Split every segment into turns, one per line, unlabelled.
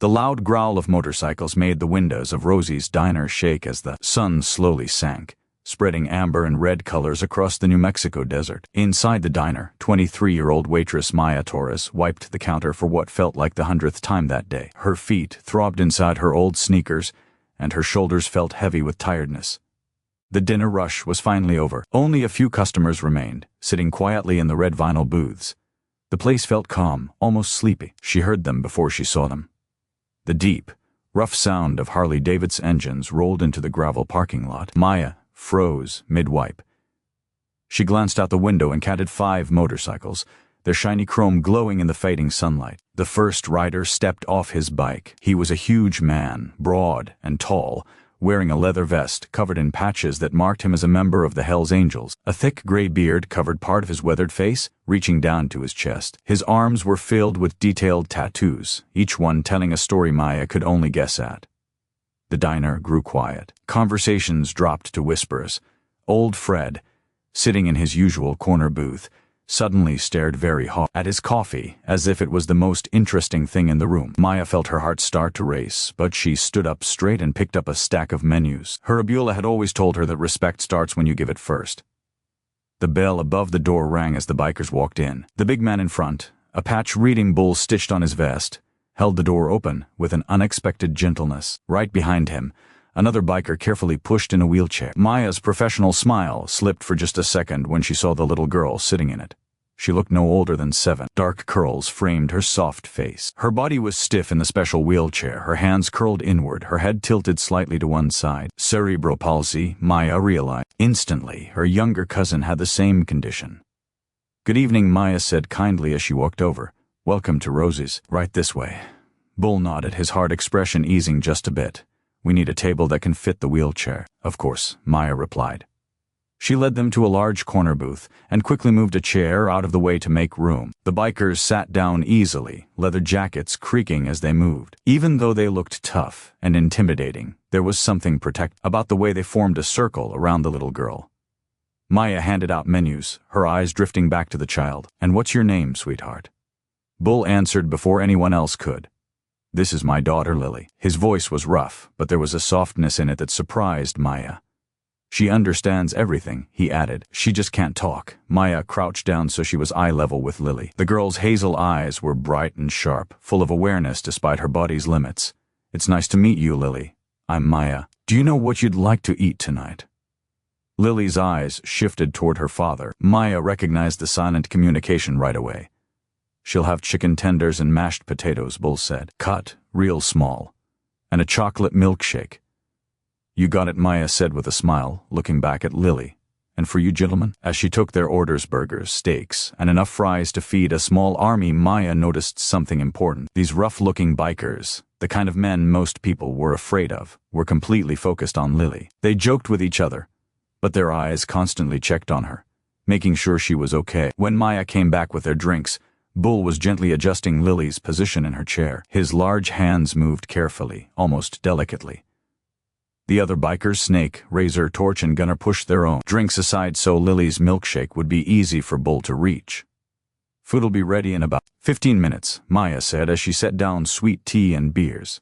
The loud growl of motorcycles made the windows of Rosie's diner shake as the sun slowly sank, spreading amber and red colors across the New Mexico desert. Inside the diner, 23-year-old waitress Maya Torres wiped the counter for what felt like the 100th time that day. Her feet throbbed inside her old sneakers, and her shoulders felt heavy with tiredness. The dinner rush was finally over. Only a few customers remained, sitting quietly in the red vinyl booths. The place felt calm, almost sleepy. She heard them before she saw them. The deep, rough sound of Harley-Davidson engines rolled into the gravel parking lot. Maya froze mid-wipe. She glanced out the window and counted 5 motorcycles, their shiny chrome glowing in the fading sunlight. The first rider stepped off his bike. He was a huge man, broad and tall, wearing a leather vest covered in patches that marked him as a member of the Hells Angels. A thick gray beard covered part of his weathered face, reaching down to his chest. His arms were filled with detailed tattoos, each one telling a story Maya could only guess at. The diner grew quiet. Conversations dropped to whispers. Old Fred, sitting in his usual corner booth, suddenly stared very hard at his coffee, as if it was the most interesting thing in the room. Maya felt her heart start to race, but she stood up straight and picked up a stack of menus. Her abuela had always told her that respect starts when you give it first. The bell above the door rang as the bikers walked in. The big man in front, a patch reading bull stitched on his vest, held the door open with an unexpected gentleness. Right behind him, another biker carefully pushed in a wheelchair. Maya's professional smile slipped for just a second when she saw the little girl sitting in it. She looked no older than 7. Dark curls framed her soft face. Her body was stiff in the special wheelchair, her hands curled inward, her head tilted slightly to one side. Cerebral palsy, Maya realized. Instantly, her younger cousin had the same condition. "Good evening," Maya said kindly as she walked over. "Welcome to Rosie's. Right this way." Bull nodded, his hard expression easing just a bit. "We need a table that can fit the wheelchair." "Of course," Maya replied. She led them to a large corner booth and quickly moved a chair out of the way to make room. The bikers sat down easily, leather jackets creaking as they moved. Even though they looked tough and intimidating, there was something protective about the way they formed a circle around the little girl. Maya handed out menus, her eyes drifting back to the child. "And what's your name, sweetheart?" Bull answered before anyone else could. "This is my daughter, Lily." His voice was rough, but there was a softness in it that surprised Maya. "She understands everything," he added. "She just can't talk." Maya crouched down so she was eye level with Lily. The girl's hazel eyes were bright and sharp, full of awareness despite her body's limits. "It's nice to meet you, Lily. I'm Maya. Do you know what you'd like to eat tonight?" Lily's eyes shifted toward her father. Maya recognized the silent communication right away. "She'll have chicken tenders and mashed potatoes," Bull said. "Cut real small. And a chocolate milkshake." "You got it," Maya said with a smile, looking back at Lily. "And for you gentlemen?" As she took their orders, burgers, steaks, and enough fries to feed a small army, Maya noticed something important. These rough-looking bikers, the kind of men most people were afraid of, were completely focused on Lily. They joked with each other, but their eyes constantly checked on her, making sure she was okay. When Maya came back with their drinks, Bull was gently adjusting Lily's position in her chair. His large hands moved carefully, almost delicately. The other bikers, Snake, Razor, Torch, and Gunner, pushed their own drinks aside so Lily's milkshake would be easy for Bull to reach. "Food'll be ready in about 15 minutes, Maya said as she set down sweet tea and beers.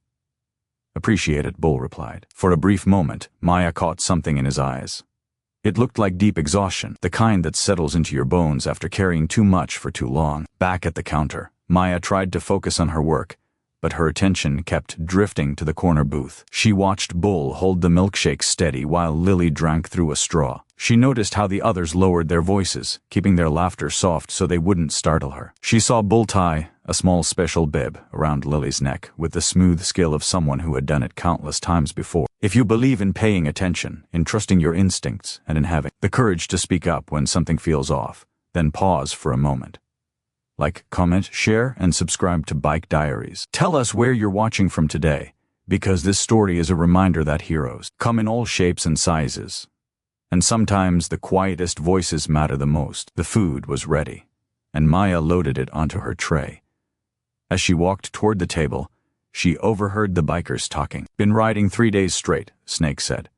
"Appreciate it," Bull replied. For a brief moment, Maya caught something in his eyes. It looked like deep exhaustion, the kind that settles into your bones after carrying too much for too long. Back at the counter, Maya tried to focus on her work, but her attention kept drifting to the corner booth. She watched Bull hold the milkshake steady while Lily drank through a straw. She noticed how the others lowered their voices, keeping their laughter soft so they wouldn't startle her. She saw Bull tie a small special bib around Lily's neck with the smooth skill of someone who had done it countless times before. If you believe in paying attention, in trusting your instincts, and in having the courage to speak up when something feels off, then pause for a moment. Like, comment, share, and subscribe to Bike Diaries. Tell us where you're watching from today, because this story is a reminder that heroes come in all shapes and sizes. And sometimes the quietest voices matter the most. The food was ready, and Maya loaded it onto her tray. As she walked toward the table, she overheard the bikers talking. "Been riding 3 days straight," Snake said.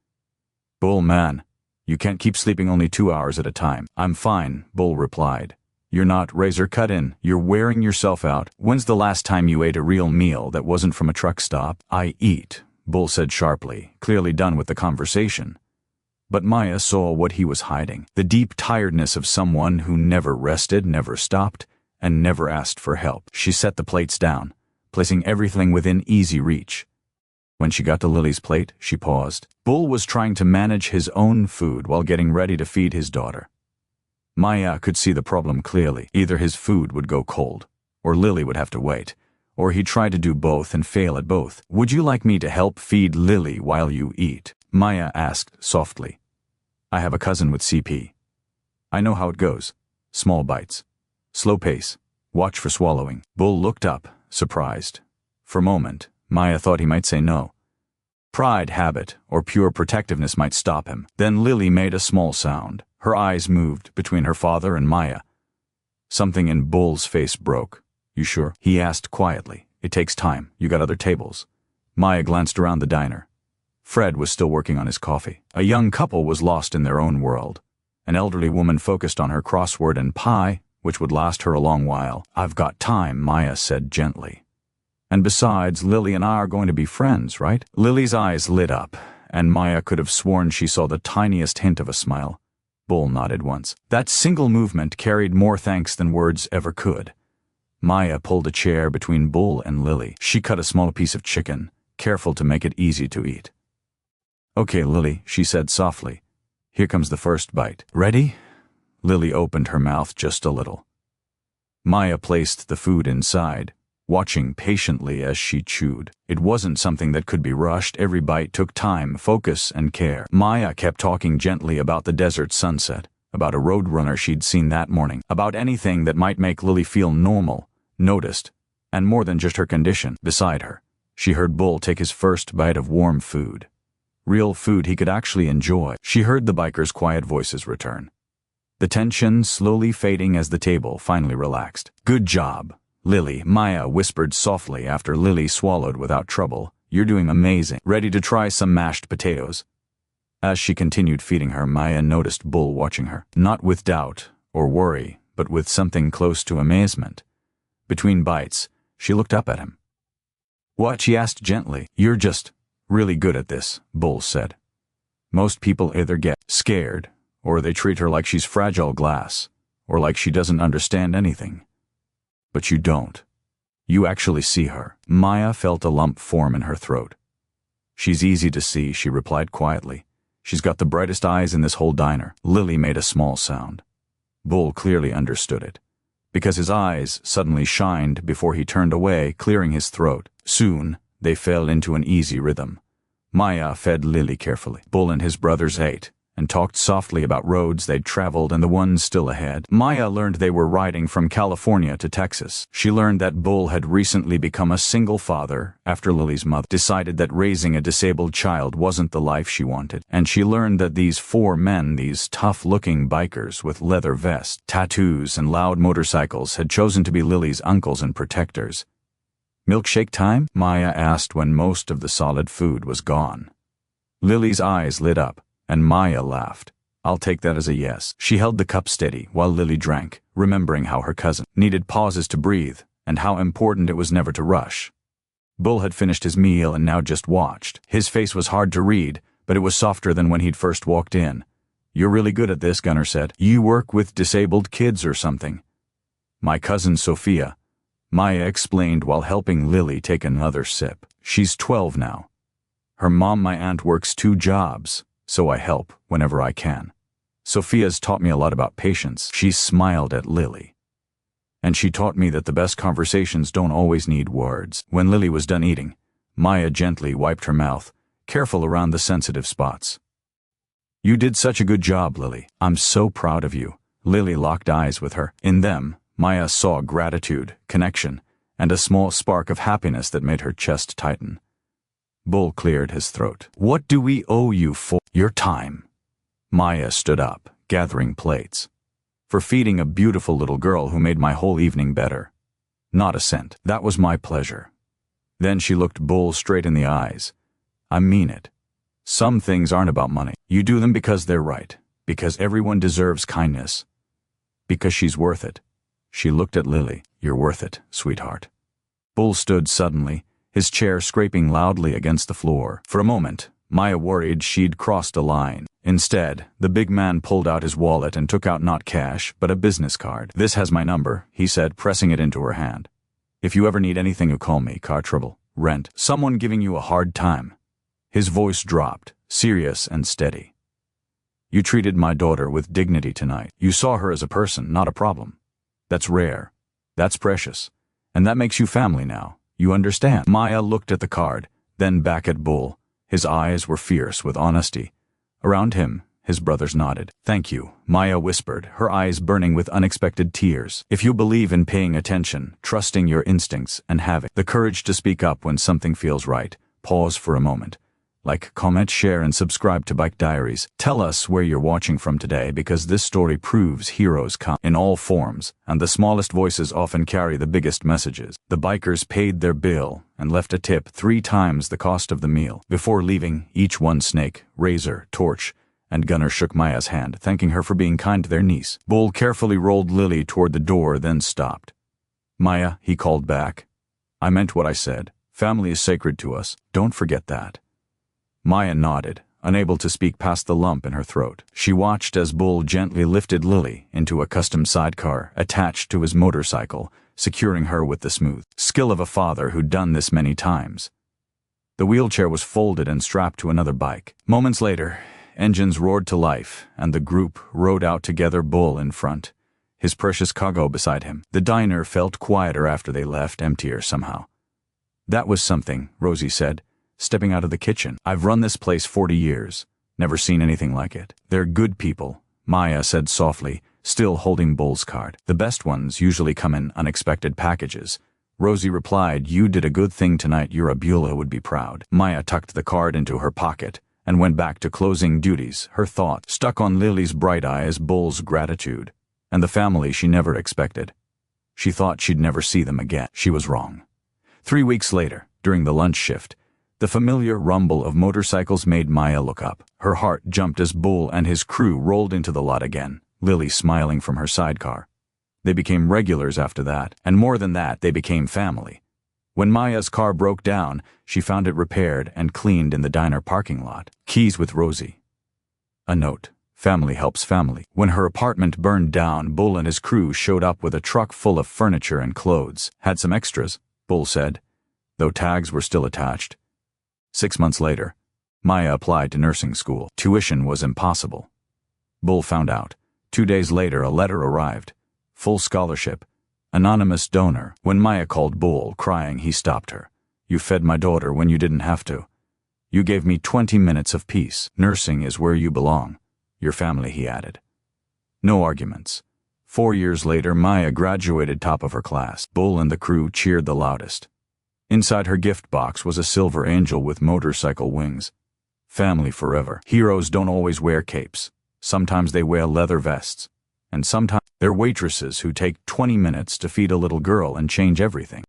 "Bull, man, you can't keep sleeping only 2 hours at a time." "I'm fine," Bull replied. You're not razor cut in. You're wearing yourself out. When's the last time you ate a real meal that wasn't from a truck stop? I eat, Bull said sharply, clearly done with the conversation. But Maya saw what he was hiding, the deep tiredness of someone who never rested, never stopped, and never asked for help. She set the plates down, placing everything within easy reach. When she got to Lily's plate, she paused. Bull was trying to manage his own food while getting ready to feed his daughter. Maya could see the problem clearly. Either his food would go cold, or Lily would have to wait, or he'd try to do both and fail at both. Would you like me to help feed Lily while you eat? Maya asked softly. I have a cousin with CP. I know how it goes. Small bites. Slow pace. Watch for swallowing. Bull looked up, surprised. For a moment, Maya thought he might say no. Pride, habit, or pure protectiveness might stop him. Then Lily made a small sound. Her eyes moved between her father and Maya. Something in Bull's face broke. You sure? He asked quietly. It takes time. You got other tables. Maya glanced around the diner. Fred was still working on his coffee. A young couple was lost in their own world. An elderly woman focused on her crossword and pie, which would last her a long while. I've got time, Maya said gently. And besides, Lily and I are going to be friends, right? Lily's eyes lit up, and Maya could have sworn she saw the tiniest hint of a smile. Bull nodded once. That single movement carried more thanks than words ever could. Maya pulled a chair between Bull and Lily. She cut a small piece of chicken, careful to make it easy to eat. Okay, Lily, she said softly. Here comes the first bite. Ready? Lily opened her mouth just a little. Maya placed the food inside, watching patiently as she chewed. It wasn't something that could be rushed. Every bite took time, focus, and care. Maya kept talking gently about the desert sunset, about a roadrunner she'd seen that morning, about anything that might make Lily feel normal, noticed, and more than just her condition. Beside her, she heard Bull take his first bite of warm food. Real food he could actually enjoy. She heard the bikers' quiet voices return. The tension slowly fading as the table finally relaxed. Good job, Lily, Maya whispered softly after Lily swallowed without trouble. You're doing amazing. Ready to try some mashed potatoes? As she continued feeding her, Maya noticed Bull watching her, not with doubt or worry, but with something close to amazement. Between bites, she looked up at him. What? She asked gently. You're just really good at this, Bull said. Most people either get scared, or they treat her like she's fragile glass, or like she doesn't understand anything. But you don't. You actually see her. Maya felt a lump form in her throat. She's easy to see, she replied quietly. She's got the brightest eyes in this whole diner. Lily made a small sound. Bull clearly understood it, because his eyes suddenly shined before he turned away, clearing his throat. Soon, they fell into an easy rhythm. Maya fed Lily carefully. Bull and his brothers ate, and talked softly about roads they'd traveled and the ones still ahead. Maya learned they were riding from California to Texas. She learned that Bull had recently become a single father after Lily's mother decided that raising a disabled child wasn't the life she wanted. And she learned that these four men, these tough-looking bikers with leather vests, tattoos, and loud motorcycles, had chosen to be Lily's uncles and protectors. Milkshake time? Maya asked when most of the solid food was gone. Lily's eyes lit up, and Maya laughed. I'll take that as a yes. She held the cup steady while Lily drank, remembering how her cousin needed pauses to breathe and how important it was never to rush. Bull had finished his meal and now just watched. His face was hard to read, but it was softer than when he'd first walked in. You're really good at this, Gunnar said. You work with disabled kids or something? My cousin Sophia, Maya explained while helping Lily take another sip. She's 12 now. Her mom, my aunt, works 2 jobs. So I help whenever I can. Sophia's taught me a lot about patience. She smiled at Lily. And she taught me that the best conversations don't always need words. When Lily was done eating, Maya gently wiped her mouth, careful around the sensitive spots. You did such a good job, Lily. I'm so proud of you. Lily locked eyes with her. In them, Maya saw gratitude, connection, and a small spark of happiness that made her chest tighten. Bull cleared his throat. What do we owe you for your time? Maya stood up, gathering plates. For feeding a beautiful little girl who made my whole evening better. Not a cent. That was my pleasure. Then she looked Bull straight in the eyes. I mean it. Some things aren't about money. You do them because they're right, because everyone deserves kindness, because she's worth it. She looked at Lily. "You're worth it, sweetheart." Bull stood suddenly, his chair scraping loudly against the floor. For a moment, Maya worried she'd crossed a line. Instead, the big man pulled out his wallet and took out not cash, but a business card. "This has my number," he said, pressing it into her hand. "If you ever need anything, you call me. Car trouble, rent, someone giving you a hard time." His voice dropped, serious and steady. "You treated my daughter with dignity tonight. You saw her as a person, not a problem. That's rare. That's precious. And that makes you family now. You understand?" Maya looked at the card, then back at Bull. His eyes were fierce with honesty. Around him, his brothers nodded. "Thank you," Maya whispered, her eyes burning with unexpected tears. "If you believe in paying attention, trusting your instincts, and having the courage to speak up when something feels right, pause for a moment. Like, comment, share, and subscribe to Bike Diaries. Tell us where you're watching from today, because this story proves heroes come in all forms, and the smallest voices often carry the biggest messages. The bikers paid their bill and left a tip 3 times the cost of the meal. Before leaving, each one snake, razor, torch, and Gunner shook Maya's hand, thanking her for being kind to their niece. Bull carefully rolled Lily toward the door, then stopped. "Maya," he called back. "I meant what I said. Family is sacred to us. Don't forget that." Maya nodded, unable to speak past the lump in her throat. She watched as Bull gently lifted Lily into a custom sidecar attached to his motorcycle, securing her with the smooth skill of a father who'd done this many times. The wheelchair was folded and strapped to another bike. Moments later, engines roared to life, and the group rode out together, Bull in front, his precious cargo beside him. The diner felt quieter after they left, emptier somehow. "That was something," Rosie said, stepping out of the kitchen. "I've run this place 40 years. Never seen anything like it." "They're good people," Maya said softly, still holding Bull's card. "The best ones usually come in unexpected packages." Rosie replied, "You did a good thing tonight. Your Beulah would be proud." Maya tucked the card into her pocket and went back to closing duties, her thought stuck on Lily's bright eyes, Bull's gratitude, and the family she never expected. She thought she'd never see them again. She was wrong. 3 weeks later, during the lunch shift, the familiar rumble of motorcycles made Maya look up. Her heart jumped as Bull and his crew rolled into the lot again, Lily smiling from her sidecar. They became regulars after that, and more than that, they became family. When Maya's car broke down, she found it repaired and cleaned in the diner parking lot. Keys with Rosie. A note. Family helps family. When her apartment burned down, Bull and his crew showed up with a truck full of furniture and clothes. "Had some extras," Bull said, though tags were still attached. 6 months later, Maya applied to nursing school. Tuition was impossible. Bull found out. 2 days later, a letter arrived. Full scholarship. Anonymous donor. When Maya called Bull, crying, he stopped her. "You fed my daughter when you didn't have to. You gave me 20 minutes of peace. Nursing is where you belong. Your family," he added. No arguments. 4 years later, Maya graduated top of her class. Bull and the crew cheered the loudest. Inside her gift box was a silver angel with motorcycle wings. Family forever. Heroes don't always wear capes. Sometimes they wear leather vests. And sometimes they're waitresses who take 20 minutes to feed a little girl and change everything.